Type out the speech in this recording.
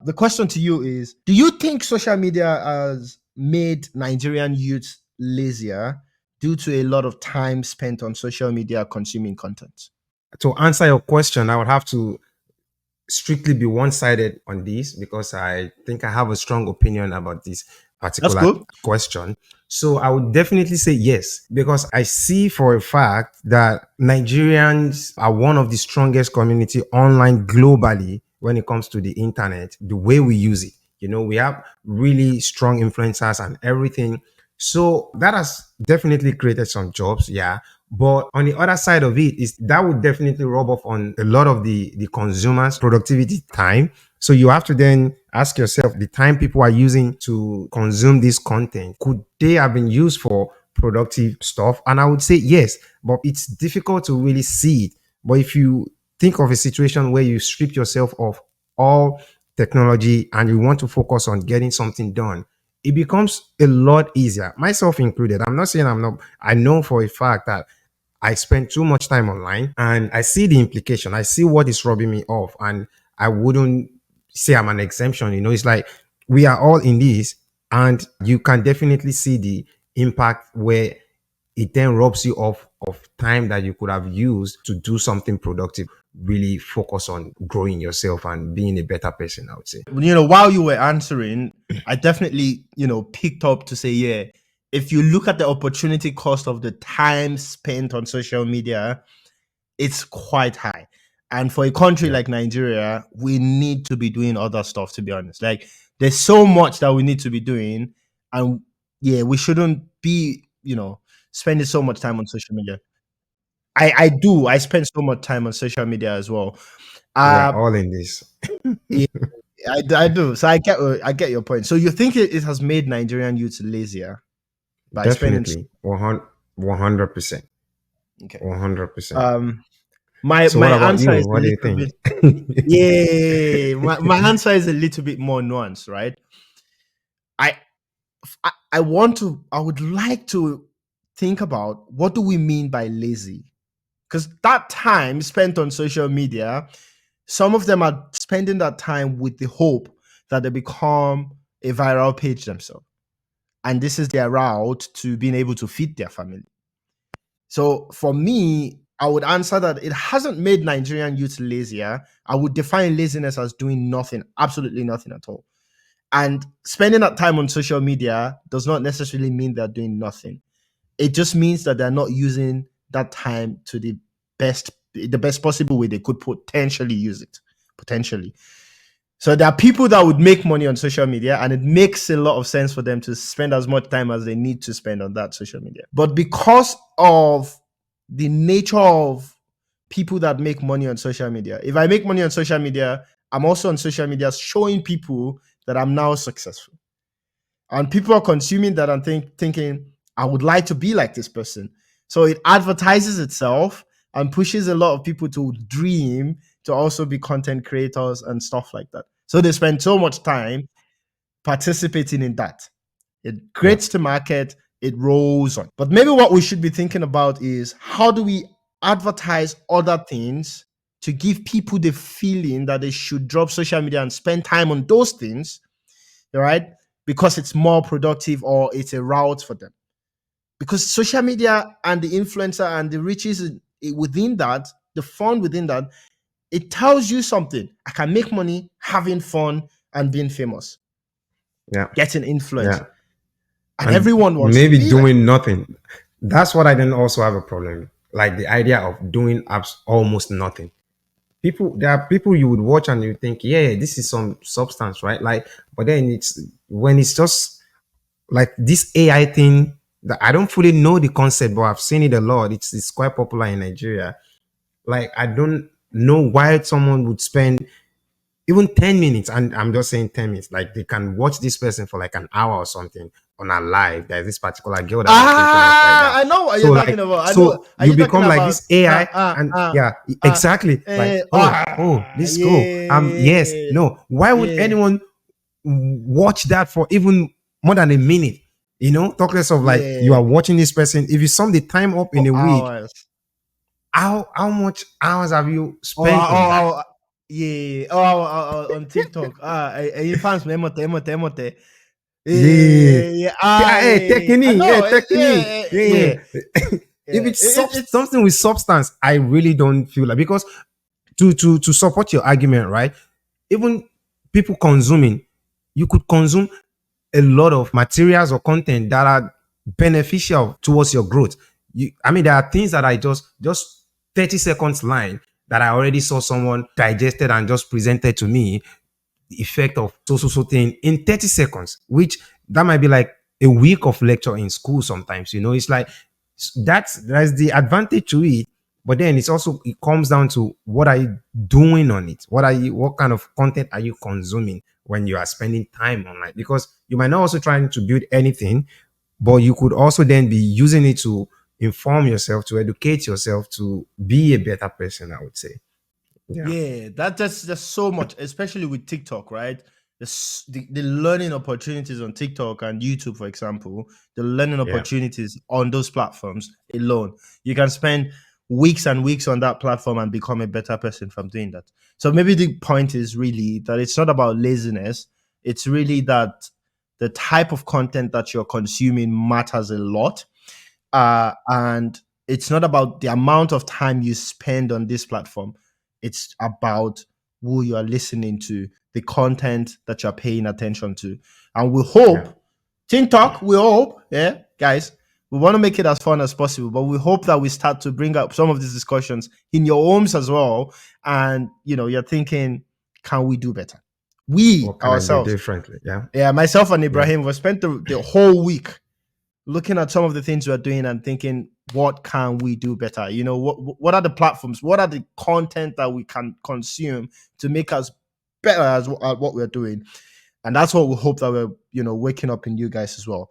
The question to you is, do you think social media has made Nigerian youth lazier due to a lot of time spent on social media consuming content? To answer your question, I would have to strictly be one-sided on this because I think I have a strong opinion about this That's particular cool. question. So I would definitely say yes, because I see for a fact that Nigerians are one of the strongest community online globally when it comes to the internet, the way we use it. We have really strong influencers and everything. So that has definitely created some jobs, yeah. But on the other side of it is that would definitely rub off on a lot of the consumers' productivity time. So you have to then ask yourself, the time people are using to consume this content, could they have been used for productive stuff? And I would say yes, but it's difficult to really see it. But if you think of a situation where you strip yourself of all technology and you want to focus on getting something done, it becomes a lot easier, myself included. I'm not saying I'm not, I know for a fact that I spend too much time online and I see the implication. I see what is robbing me off. And I wouldn't say I'm an exemption. It's like we are all in this, and you can definitely see the impact where it then robs you of time that you could have used to do something productive. Really focus on growing yourself and being a better person, I would say. While you were answering, I definitely, picked up to say, yeah, if you look at the opportunity cost of the time spent on social media, it's quite high. And for a country Yeah. like Nigeria, we need to be doing other stuff, to be honest. Like, there's so much that we need to be doing. And yeah, we shouldn't be, spending so much time on social media. I do. I spend so much time on social media as well. We are Uh, all in this. yeah, I do. So I get your point. So you think it has made Nigerian youths lazier by spending Definitely. 100%. okay. 100%. Um my So what my about answer you? is a What do you little think? bit yeah, my answer is a little bit more nuanced, right? I I would like to think about what do we mean by lazy? Because that time spent on social media, some of them are spending that time with the hope that they become a viral page themselves. And this is their route to being able to feed their family. So for me, I would answer that it hasn't made Nigerian youth lazier. I would define laziness as doing nothing, absolutely nothing at all. And spending that time on social media does not necessarily mean they're doing nothing. It just means that they're not using that time to the best possible way they could potentially use it. Potentially. So there are people that would make money on social media, and it makes a lot of sense for them to spend as much time as they need to spend on that social media. But because of the nature of people that make money on social media, if I make money on social media, I'm also on social media showing people that I'm now successful. And people are consuming that and thinking, I would like to be like this person. So it advertises itself and pushes a lot of people to dream to also be content creators and stuff like that. So they spend so much time participating in that. It Yeah. creates the market, it rolls on. But maybe what we should be thinking about is how do we advertise other things to give people the feeling that they should drop social media and spend time on those things, right? Because it's more productive or it's a route for them. Because social media and the influencer and the riches within that, the fun within that, it tells you something. I can make money having fun and being famous, Yeah. getting influence. Yeah. And And everyone wants to maybe be like, doing nothing. That's what I then also have a problem with. Like the idea of doing almost nothing. There are people you would watch and you think, yeah, this is some substance, right? Like, but then it's when it's just like this AI thing that I don't fully know the concept, but I've seen it a lot. It's quite popular in Nigeria. Like, I don't know why someone would spend even 10 minutes, and I'm just saying 10 minutes, like they can watch this person for like an hour or something on a live. There's this particular girl that I'm thinking of right now. I know what So you're talking like, about. I know. so Are you you talking become like about this AI, and yeah, exactly. Like, this girl, yes, yeah, no, why would yeah, anyone watch that for even more than a minute? Talk less of like you yeah, are watching this person. If you sum the time up in for a week, hours. how much hours have you Or, spent on that? Yeah. On TikTok. Fans me emote, emote, emote. Yeah. Yeah. Hey, I technique. Hey, know. technique. Yeah, Yeah. yeah. If Yeah. it's It's something with substance, I really don't feel like, because to support your argument, right? Even people consuming, you could consume a lot of materials or content that are beneficial towards your growth. I mean, there are things that I just 30 seconds line that I already saw someone digested and just presented to me, the effect of so thing in 30 seconds, which that might be like a week of lecture in school sometimes. It's like that's the advantage to it. But then it comes down to, what are you doing on it? What kind of content are you consuming when you are spending time online? Because you might not also trying to build anything, but you could also then be using it to inform yourself, to educate yourself, to be a better person, I would say. Yeah. Yeah, that's just so much, especially with TikTok, right? The learning opportunities on TikTok and YouTube, for example, the learning Yeah. opportunities on those platforms alone, you can spend weeks and weeks on that platform and become a better person from doing that. So maybe the point is really that it's not about laziness, it's really that the type of content that you're consuming matters a lot, and it's not about the amount of time you spend on this platform. It's about who you are listening to, the content that you're paying attention to. And we Yeah. hope, Team Talk, we hope, yeah, guys, we want to make it as fun as possible, but we hope that we start to bring up some of these discussions in your homes as well. And, you're thinking, can we do better? We What can I do ourselves, differently? Yeah. yeah, myself and Yeah. Ibrahim, we spent the whole week looking at some of the things we're doing and thinking, what can we do better? What are the platforms? What are the content that we can consume to make us better at what we're doing? And that's what we hope that we're, waking up in you guys as well.